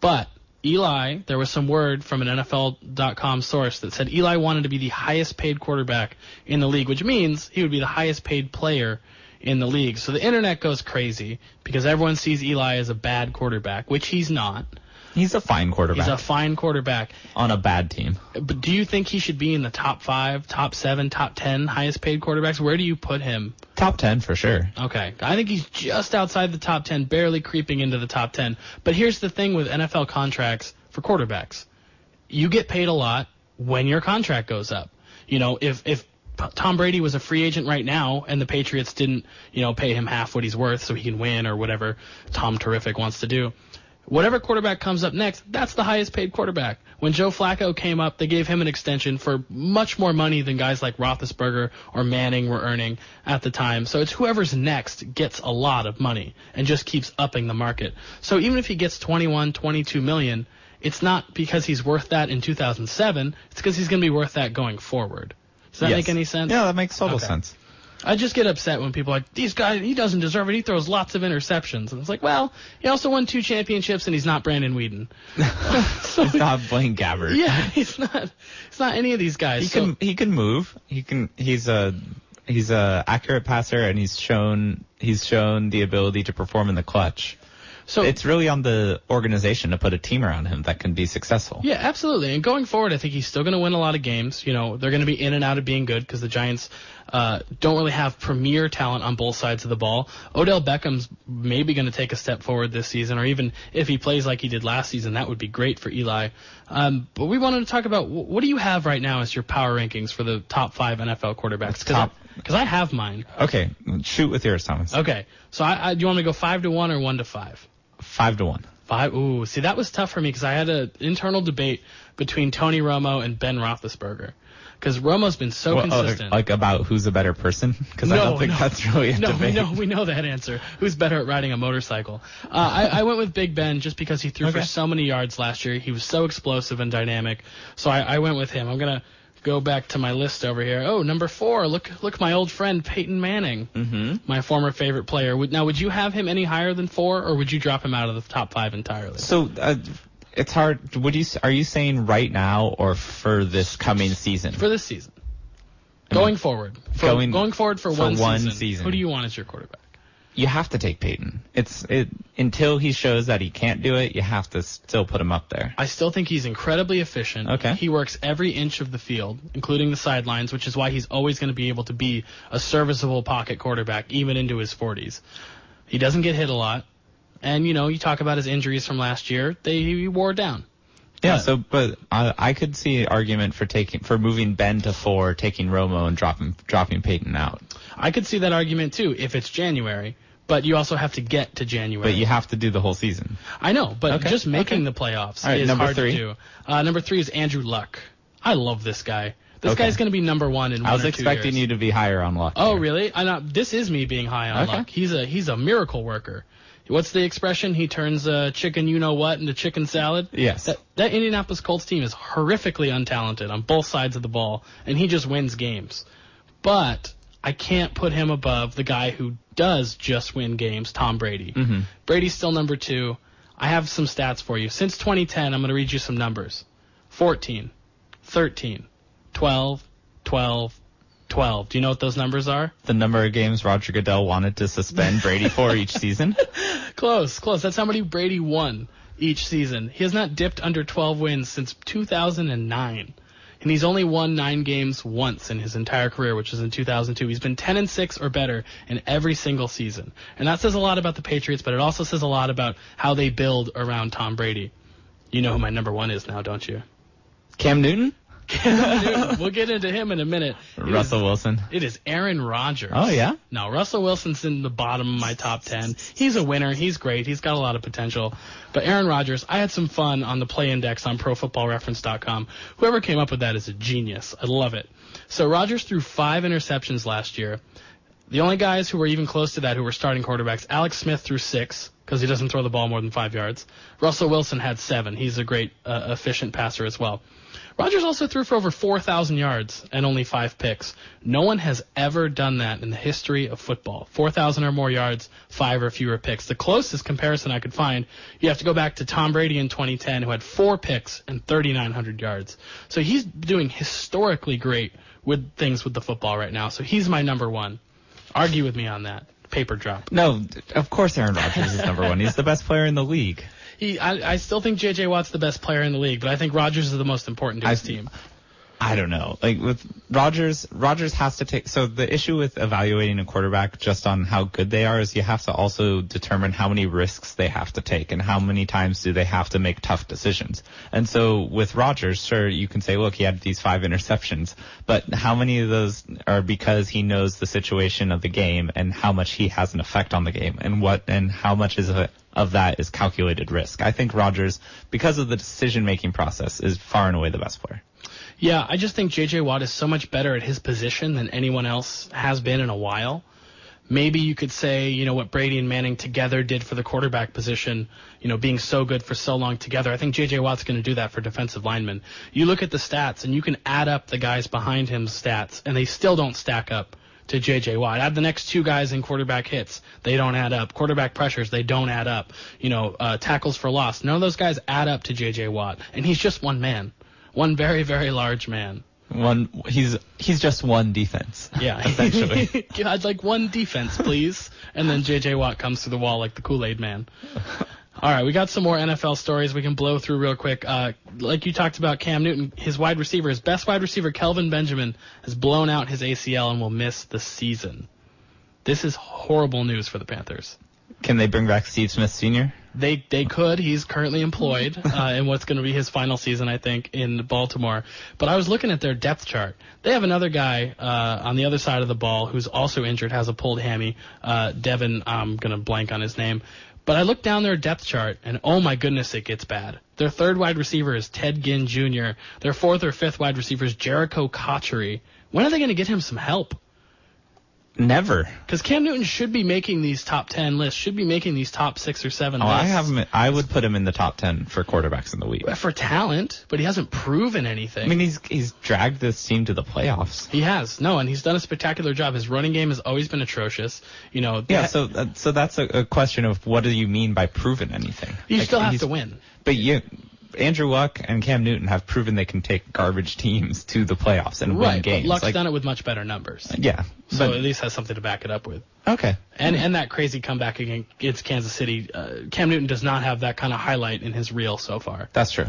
but Eli, there was some word from an NFL.com source that said Eli wanted to be the highest paid quarterback in the league, which means he would be the highest paid player in the league. So the internet goes crazy because everyone sees Eli as a bad quarterback, which he's not. He's a fine quarterback. He's a fine quarterback. On a bad team. But do you think he should be in the top 5, top 7, top 10 highest paid quarterbacks? Where do you put him? Top 10 for sure. Okay. I think he's just outside the top 10, barely creeping into the top 10. But here's the thing with NFL contracts for quarterbacks. You get paid a lot when your contract goes up. You know, if Tom Brady was a free agent right now and the Patriots didn't, pay him half what he's worth so he can win or whatever Tom Terrific wants to do, whatever quarterback comes up next, that's the highest paid quarterback. When Joe Flacco came up, they gave him an extension for much more money than guys like Roethlisberger or Manning were earning at the time. So it's whoever's next gets a lot of money and just keeps upping the market. So even if he gets 21, 22 million, it's not because he's worth that in 2007. It's because he's going to be worth that going forward. Does that make any sense? Yeah, that makes total sense. I just get upset when people are like, these guys, he doesn't deserve it. He throws lots of interceptions. And it's like, well, he also won 2 championships, and he's not Brandon Whedon. He's not Blaine Gabbert. Yeah, he's not any of these guys. He can move. He's a accurate passer, and he's shown the ability to perform in the clutch. So it's really on the organization to put a team around him that can be successful. Yeah, absolutely. And going forward, I think he's still going to win a lot of games. They're going to be in and out of being good because the Giants don't really have premier talent on both sides of the ball. Odell Beckham's maybe going to take a step forward this season, or even if he plays like he did last season, that would be great for Eli. But we wanted to talk about what do you have right now as your power rankings for the top 5 NFL quarterbacks? Because I have mine. Okay, shoot with yours, Thomas. Okay, so do you want me to go 5 to 1 or 1 to 5? 5 to 1. 5. Ooh, see, that was tough for me because I had an internal debate between Tony Romo and Ben Roethlisberger. Because Romo's been so consistent. Like about who's a better person? Because I don't think that's really a debate. We know that answer. Who's better at riding a motorcycle? I went with Big Ben just because he threw for so many yards last year. He was so explosive and dynamic. So I went with him. I'm going to go back to my list over here. Oh, number 4. Look, my old friend Peyton Manning, my former favorite player. Now, would you have him any higher than 4, or would you drop him out of the top 5 entirely? So it's hard. Are you saying right now or for this coming season? For this season, going forward. Going forward for one season. Who do you want as your quarterback? You have to take Peyton. Until he shows that he can't do it, you have to still put him up there. I still think he's incredibly efficient. Okay. He works every inch of the field, including the sidelines, which is why he's always going to be able to be a serviceable pocket quarterback, even into his 40s. He doesn't get hit a lot. And, you talk about his injuries from last year. He wore down. Yeah, but I could see an argument for moving Ben to 4, taking Romo, and dropping Peyton out. I could see that argument too if it's January, but you also have to get to January. But you have to do the whole season. I know, but just making the playoffs is hard to do. Number 3 is Andrew Luck. I love this guy. This guy's going to be number one in 1 or 2 years. I was expecting you to be higher on Luck. Oh, really? This is me being high on Luck. He's a miracle worker. What's the expression? He turns chicken you-know-what into chicken salad? Yes. That Indianapolis Colts team is horrifically untalented on both sides of the ball, and he just wins games. But I can't put him above the guy who does just win games, Tom Brady. Mm-hmm. Brady's still number 2. I have some stats for you. Since 2010, I'm going to read you some numbers. 14, 13, 12, 12, 12. Do you know what those numbers are? The number of games Roger Goodell wanted to suspend Brady for each season? Close. That's how many Brady won each season. He has not dipped under 12 wins since 2009. And he's only won 9 games once in his entire career, which is in 2002. He's been 10-6 or better in every single season. And that says a lot about the Patriots, but it also says a lot about how they build around Tom Brady. You know who my number 1 is now, don't you? Cam Newton? We'll get into him in a minute. Russell Wilson. It is Aaron Rodgers. Oh, yeah? No, Russell Wilson's in the bottom of my top 10. He's a winner. He's great. He's got a lot of potential. But Aaron Rodgers, I had some fun on the play index on ProFootballReference.com. Whoever came up with that is a genius. I love it. So Rodgers threw 5 interceptions last year. The only guys who were even close to that who were starting quarterbacks, Alex Smith threw 6 because he doesn't throw the ball more than 5 yards. Russell Wilson had 7. He's a great, efficient passer as well. Rodgers also threw for over 4,000 yards and only 5 picks. No one has ever done that in the history of football. 4,000 or more yards, 5 or fewer picks. The closest comparison I could find, you have to go back to Tom Brady in 2010, who had 4 picks and 3,900 yards. So he's doing historically great with things with the football right now. So he's my number 1. Argue with me on that. Paper drop. No, of course Aaron Rodgers is number 1. He's the best player in the league. I still think J.J. Watt's the best player in the league, but I think Rodgers is the most important to his team. I don't know. Like with Rodgers has to take. So the issue with evaluating a quarterback just on how good they are is you have to also determine how many risks they have to take and how many times do they have to make tough decisions. And so with Rodgers, sure, you can say, look, he had these 5 interceptions, but how many of those are because he knows the situation of the game and how much he has an effect on the game and how much of that is calculated risk. I think Rodgers, because of the decision-making process, is far and away the best player. Yeah, I just think J.J. Watt is so much better at his position than anyone else has been in a while. Maybe you could say, what Brady and Manning together did for the quarterback position, being so good for so long together. I think J.J. Watt's going to do that for defensive linemen. You look at the stats, and you can add up the guys behind him's stats, and they still don't stack up to J.J. Watt. Add the next 2 guys in quarterback hits. They don't add up. Quarterback pressures, they don't add up. Tackles for loss. None of those guys add up to J.J. Watt. And he's just one man. One very, very large man. He's just one defense. Yeah. Essentially. I'd like one defense, please. And then J.J. Watt comes through the wall like the Kool-Aid man. All right, we got some more NFL stories we can blow through real quick. Like you talked about Cam Newton, his best wide receiver, Kelvin Benjamin, has blown out his ACL and will miss the season. This is horrible news for the Panthers. Can they bring back Steve Smith Sr.? They could. He's currently employed in what's going to be his final season, I think, in Baltimore. But I was looking at their depth chart. They have another guy on the other side of the ball who's also injured, has a pulled hammy. Devin, I'm going to blank on his name. But I looked down their depth chart, and oh my goodness, it gets bad. Their 3rd wide receiver is Ted Ginn Jr. Their 4th or 5th wide receiver is Jericho Cotchery. When are they going to get him some help? Never. Because Cam Newton should be making these top 10 lists, should be making these top 6 or 7 lists. I would put him in the top 10 for quarterbacks in the league. For talent, but he hasn't proven anything. I mean, he's dragged this team to the playoffs. He has. No, and he's done a spectacular job. His running game has always been atrocious. Yeah, so that's a question of what do you mean by proven anything? You still have to win. But Andrew Luck and Cam Newton have proven they can take garbage teams to the playoffs and win games. But Luck's done it with much better numbers. Yeah. So at least has something to back it up with. Okay. And that crazy comeback against Kansas City, Cam Newton does not have that kind of highlight in his reel so far. That's true.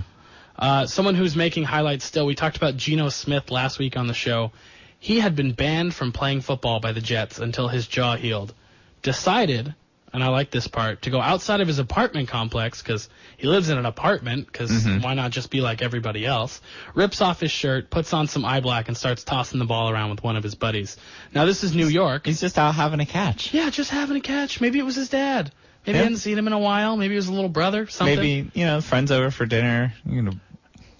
Someone who's making highlights still, we talked about Geno Smith last week on the show. He had been banned from playing football by the Jets until his jaw healed. Decided, and I like this part, to go outside of his apartment complex, because he lives in an apartment, because why not just be like everybody else, rips off his shirt, puts on some eye black, and starts tossing the ball around with one of his buddies. Now, this is New York. He's just out having a catch. Yeah, just having a catch. Maybe it was his dad. Maybe he hadn't seen him in a while. Maybe it was a little brother, something. Maybe, friends over for dinner.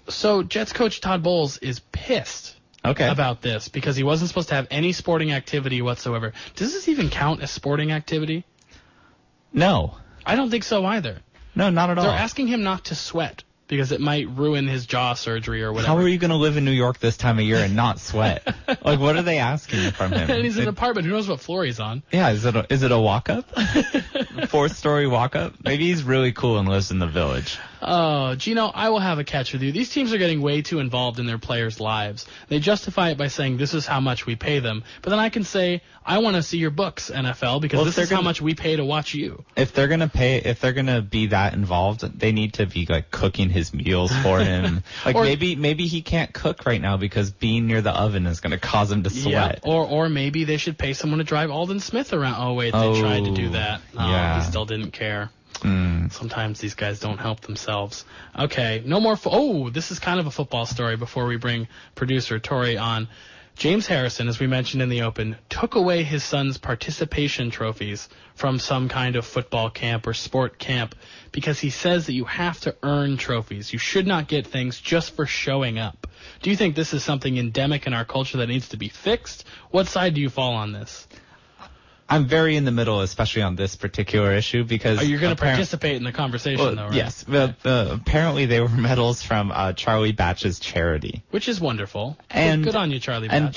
So, Jets coach Todd Bowles is pissed about this because he wasn't supposed to have any sporting activity whatsoever. Does this even count as sporting activity? No. I don't think so either. No, not at all. They're asking him not to sweat because it might ruin his jaw surgery or whatever. How are you going to live in New York this time of year and not sweat? Like, what are they asking from him? And he's in an apartment. Who knows what floor he's on? Yeah, is it a walk-up? 4th-story walk-up? Maybe he's really cool and lives in the Village. Oh, Gino, I will have a catch with you. These teams are getting way too involved in their players' lives. They justify it by saying this is how much we pay them. But then I can say, I want to see your books, NFL, because this is how much we pay to watch you. If they're gonna be that involved, they need to be like cooking his meals for him. Like maybe he can't cook right now because being near the oven is gonna cause him to sweat. Yeah. Or maybe they should pay someone to drive Alden Smith around. Oh wait, they tried to do that. Oh, yeah. He still didn't care. Mm. Sometimes these guys don't help themselves. Okay, no more. This is kind of a football story before we bring producer Tori on. James Harrison, as we mentioned in the open, took away his son's participation trophies from some kind of football camp or sport camp because he says that you have to earn trophies. You should not get things just for showing up. Do you think this is something endemic in our culture that needs to be fixed? What side do you fall on this? I'm very in the middle, especially on this particular issue, because... You're going to participate in the conversation, though, right? Yes. Apparently they were medals from Charlie Batch's charity. Which is wonderful. And good on you, Charlie Batch.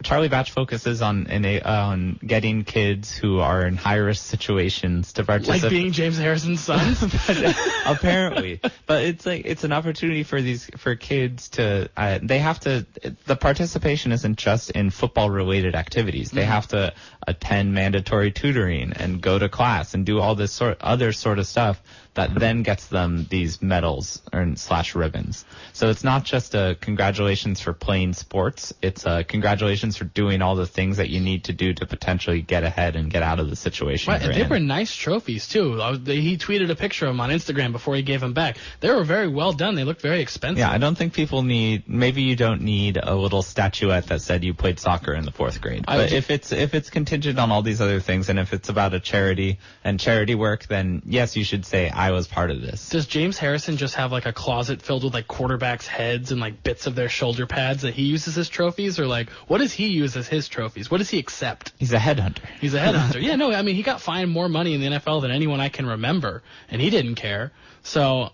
Charlie Batch focuses on getting kids who are in high-risk situations to participate. Like being James Harrison's son? Apparently. But it's an opportunity for kids to... The participation isn't just in football-related activities. They have to attend mandatory tutoring and go to class and do all this other sort of stuff that then gets them these medals / ribbons. So it's not just a congratulations for playing sports. It's a congratulations for doing all the things that you need to do to potentially get ahead and get out of the situation. Right, and they were nice trophies, too. He tweeted a picture of them on Instagram before he gave them back. They were very well done. They looked very expensive. Yeah, I don't think maybe you don't need a little statuette that said you played soccer in the 4th grade. But if it's contingent on all these other things, and if it's about a charity and charity work, then yes, you should say, I was part of this. Does James Harrison just have like a closet filled with like quarterbacks' heads and like bits of their shoulder pads that he uses as trophies, or like what does he use as his trophies? What does he accept? He's a headhunter. He's a headhunter. Yeah, no, I mean he got fined more money in the NFL than anyone I can remember, and he didn't care. So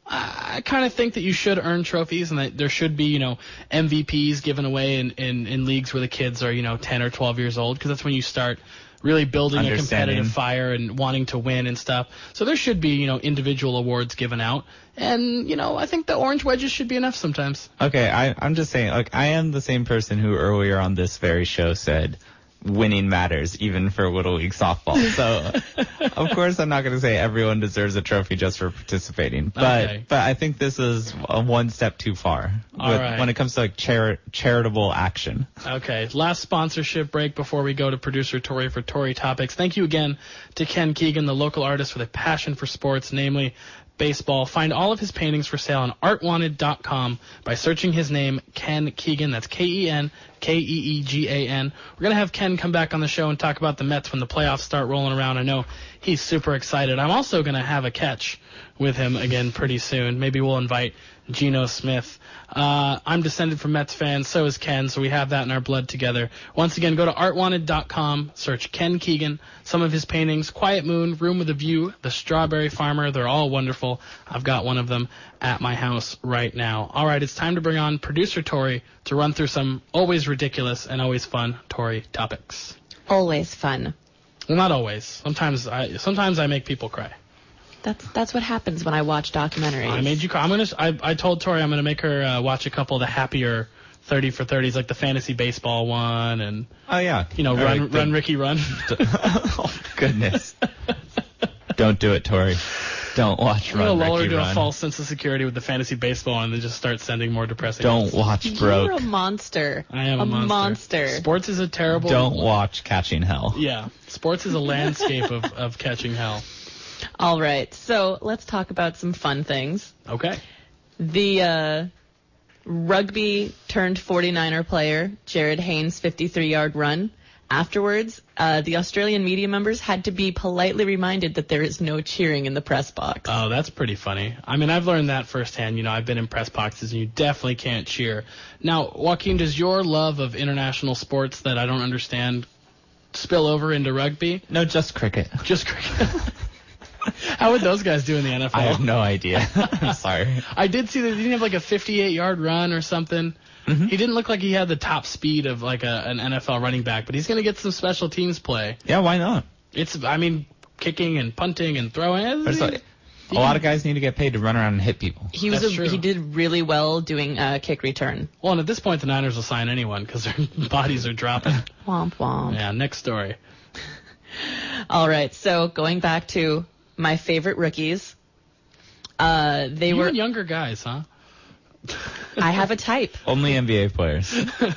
I kind of think that you should earn trophies and that there should be MVPs given away in leagues where the kids are 10 or 12 years old, because that's when you start really building a competitive fire and wanting to win and stuff. So there should be, individual awards given out. And, I think the orange wedges should be enough sometimes. Okay, I'm just saying, I am the same person who earlier on this very show said winning matters, even for Little League softball. So, of course, I'm not going to say everyone deserves a trophy just for participating. But I think this is one step too far when it comes to charitable action. Okay, last sponsorship break before we go to producer Tori for Tori Topics. Thank you again to Ken Keegan, the local artist with a passion for sports, namely baseball. Find all of his paintings for sale on artwanted.com by searching his name, Ken Keegan. That's KenKeegan. We're going to have Ken come back on the show and talk about the Mets when the playoffs start rolling around. I know he's super excited. I'm also going to have a catch with him again pretty soon. Maybe we'll invite Geno Smith. I'm descended from Mets fans, so is Ken, so we have that in our blood together. Once again, go to artwanted.com, search Ken Keegan, some of his paintings, Quiet Moon, Room with a View, The Strawberry Farmer. They're all wonderful. I've got one of them at my house right now. All right, it's time to bring on producer Tori to run through some always ridiculous and always fun Tori topics. Always fun. Well, not always. Sometimes I make people cry. That's what happens when I watch documentaries. I made you cry. I told Tori I'm gonna make her watch a couple of the happier 30 for 30s, like the fantasy baseball one, and Run Ricky Run. Oh goodness! Don't do it, Tori. Don't watch Run Ricky Run. I'm gonna lull her to a false sense of security with the fantasy baseball and then just start sending more depressing. Don't watch Broke. You're a monster. I am a monster. Sports is a terrible. Don't watch Catching Hell. Yeah, sports is a landscape of catching hell. All right, so let's talk about some fun things. Okay. The rugby turned 49er player, Jared Haynes' 53-yard run, afterwards, the Australian media members had to be politely reminded that there is no cheering in the press box. Oh, that's pretty funny. I mean, I've learned that firsthand. You know, I've been in press boxes, and you definitely can't cheer. Now, Joaquin, does your love of international sports that I don't understand spill over into rugby? No, just cricket. Just cricket. How would those guys do in the NFL? I have no idea. I'm sorry. I did see that he didn't have like a 58-yard run or something. Mm-hmm. He didn't look like he had the top speed of like an NFL running back, but he's going to get some special teams play. Yeah, why not? I mean, kicking and punting and throwing. A lot of guys need to get paid to run around and hit people. He did really well doing kick return. Well, and at this point, the Niners will sign anyone because their bodies are dropping. Womp womp. Yeah, next story. All right, so going back to my favorite rookies. They were younger guys, huh? I have a type. Only NBA players.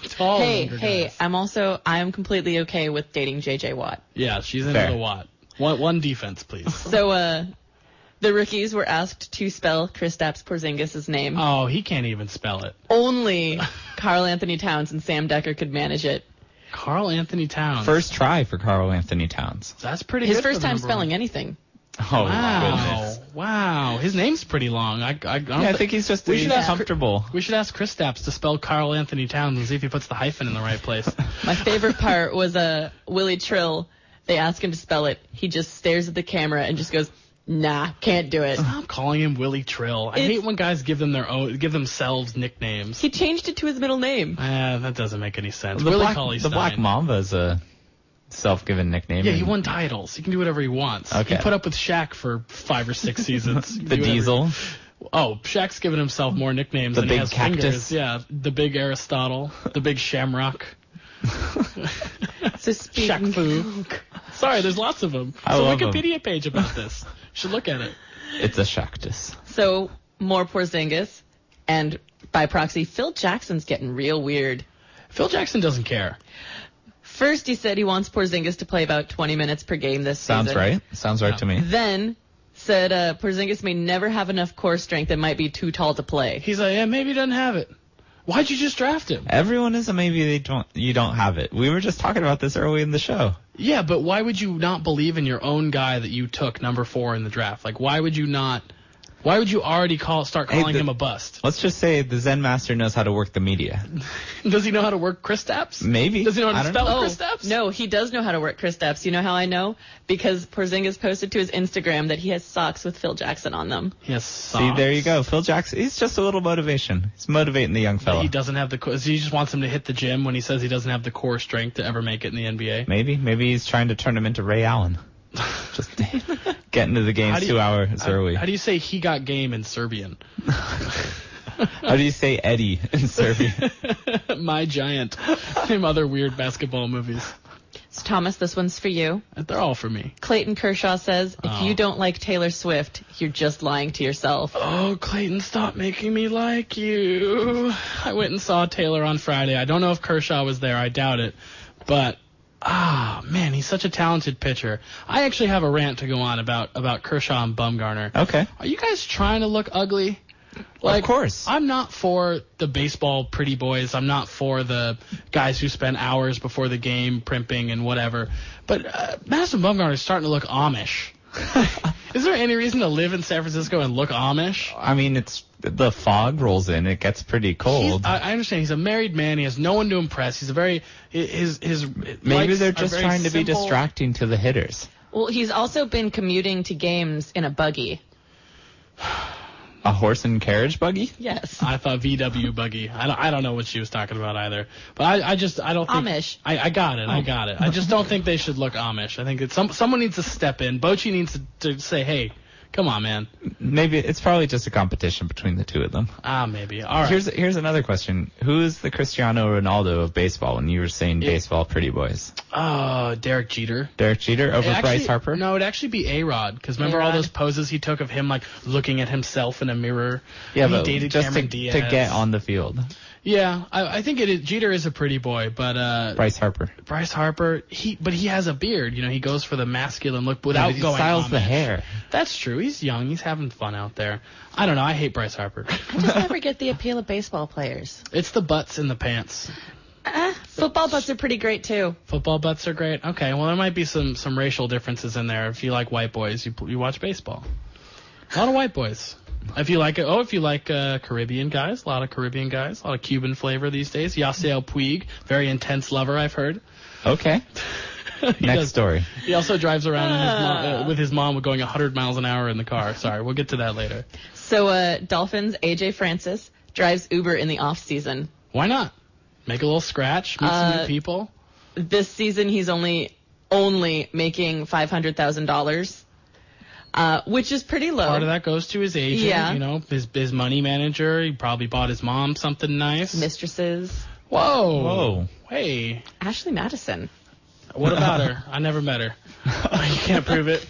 Tall. Hey, I am completely okay with dating JJ Watt. Yeah, she's into the Watt. One defense, please. So, the rookies were asked to spell Kristaps Porzingis' name. Oh, he can't even spell it. Only Karl Anthony Towns and Sam Decker could manage it. Karl Anthony Towns. First try for Karl Anthony Towns. That's pretty His good. His first time spelling anything. Oh, wow. goodness. Wow. His name's pretty long. I think he's just comfortable. We should ask Kristaps to spell Karl Anthony Towns and see if he puts the hyphen in the right place. My favorite part was Willie Trill. They ask him to spell it. He just stares at the camera and just goes, nah, can't do it. Stop calling him Willie Trill. I hate when guys give themselves nicknames. He changed it to his middle name. That doesn't make any sense. The Black Mamba is a self-given nickname. Yeah, he won titles. He can do whatever he wants. Okay. He put up with Shaq for 5 or 6 seasons. The Diesel. Shaq's given himself more nicknames than he has fingers. Yeah, the big Aristotle, the big Shamrock. Shaq Fu. Sorry, there's lots of them. There's a Wikipedia page about this. You should look at it. It's a Shactus. So, more Porzingis, and by proxy, Phil Jackson's getting real weird. Phil Jackson doesn't care. First, he said he wants Porzingis to play about 20 minutes per game this season. Sounds right to me. Then said Porzingis may never have enough core strength and might be too tall to play. He's like, yeah, maybe he doesn't have it. Why'd you just draft him? Everyone is a maybe you don't have it. We were just talking about this early in the show. Yeah, but why would you not believe in your own guy that you took number 4 in the draft? Like, why would you already start calling him a bust? Let's just say the Zen Master knows how to work the media. Does he know how to work Kristaps? Maybe. Does he know how to spell Kristaps? No, he does know how to work Kristaps. You know how I know? Because Porzingis posted to his Instagram that he has socks with Phil Jackson on them. He has socks. See, there you go. Phil Jackson, he's just a little motivation. He's motivating the young fella. He doesting have he just wants him to hit the gym when he says he doesn't have the core strength to ever make it in the NBA. Maybe he's trying to turn him into Ray Allen. Just get into the game 2 hours early. How do you say he got game in Serbian? How do you say Eddie in Serbian? My Giant. Same other weird basketball movies. So, Thomas, this one's for you. They're all for me. Clayton Kershaw says, if you don't like Taylor Swift, you're just lying to yourself. Oh, Clayton, stop making me like you. I went and saw Taylor on Friday. I don't know if Kershaw was there. I doubt it. But... man, he's such a talented pitcher. I actually have a rant to go on about Kershaw and Bumgarner. Okay. Are you guys trying to look ugly? Of course. I'm not for the baseball pretty boys. I'm not for the guys who spend hours before the game primping and whatever. But Madison Bumgarner is starting to look Amish. Is there any reason to live in San Francisco and look Amish? I mean, the fog rolls in. It gets pretty cold. I understand. He's a married man. He has no one to impress. He's a very Maybe they're just trying to be distracting to the hitters. Well, he's also been commuting to games in a buggy. A horse and carriage buggy? Yes. I thought VW buggy. I don't know what she was talking about either. But I don't think Amish. I got it. I got it. I just don't think they should look Amish. I think someone needs to step in. Bochy needs to say, hey, come on, man. Maybe it's probably just a competition between the two of them. Maybe. All right. Here's another question. Who is the Cristiano Ronaldo of baseball when you were saying baseball pretty boys? Derek Jeter. Derek Jeter over Bryce Harper? No, it'd actually be A-Rod. Because remember all those poses he took of him like looking at himself in a mirror? Yeah, he but dated just Cameron to Diaz. get on the field. Yeah, I think it is. Jeter is a pretty boy, but Bryce Harper. But he has a beard. You know, he goes for the masculine look without he going. Styles the hair. That's true. He's young. He's having fun out there. I don't know. I hate Bryce Harper. I just never get the appeal of baseball players. It's the butts in the pants. Football bets are pretty great too. Football bets are great. Okay, well there might be some racial differences in there. If you like white boys, you watch baseball. A lot of white boys. If you like Caribbean guys, a lot of Caribbean guys, a lot of Cuban flavor these days. Yasiel Puig, very intense lover, I've heard. Okay. Next story. He also drives around with his mom going 100 miles an hour in the car. Sorry, we'll get to that later. So Dolphins AJ Francis drives Uber in the off season. Why not? Make a little scratch, meet some new people. This season he's only making $500,000. Which is pretty low. Part of that goes to his agent, Yeah. His money manager. He probably bought his mom something nice. Mistresses. Whoa. Hey. Ashley Madison. What about her? I never met her. You can't prove it.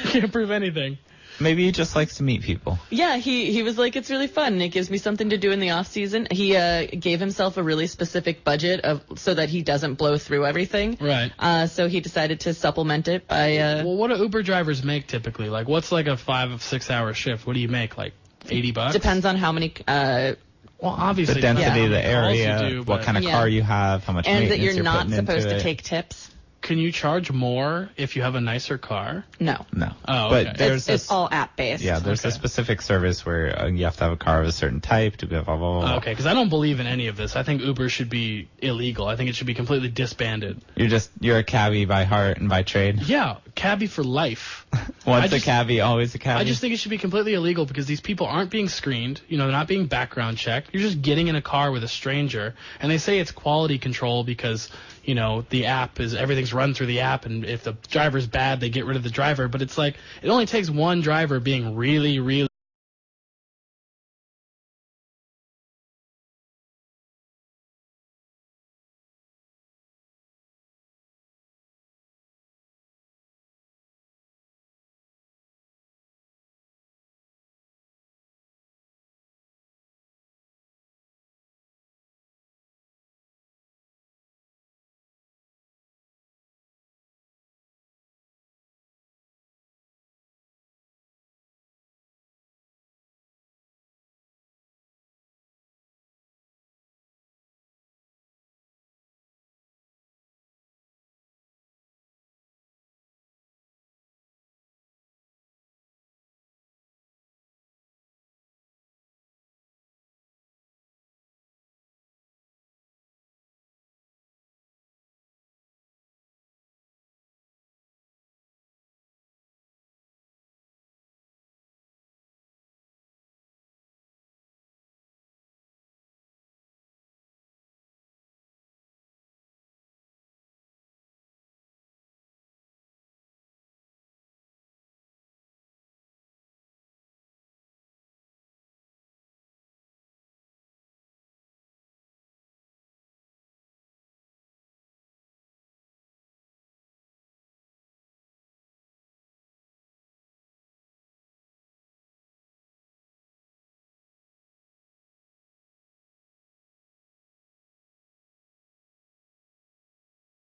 Can't prove anything. Maybe he just likes to meet people. Yeah, he was like, it's really fun. And it gives me something to do in the off season. He gave himself a really specific budget so that he doesn't blow through everything. Right. So he decided to supplement it by. Well, what do Uber drivers make typically? Like, what's like a 5 or 6 hour shift? What do you make? Like $80? Depends on how many. Well, obviously, The density of the how many calls area, you do, what but kind of Yeah. car you have, how much and that maintenance you're not putting supposed into to it. take tips. Can you charge more if you have a nicer car? No. No. Oh, okay. But there's It's all app based. Yeah, there's a Okay. specific service where you have to have a car of a certain type to blah, blah, blah, blah. Okay, because I don't believe in any of this. I think Uber should be illegal. I think it should be completely disbanded. You're a cabbie by heart and by trade. Yeah, cabbie for life. Once I a just- cabbie, always a cabbie. I just think it should be completely illegal because these people aren't being screened. They're not being background checked. You're just getting in a car with a stranger, and they say it's quality control because the app everything's run through the app, and if the driver's bad, they get rid of the driver. But it's like it only takes one driver being really, really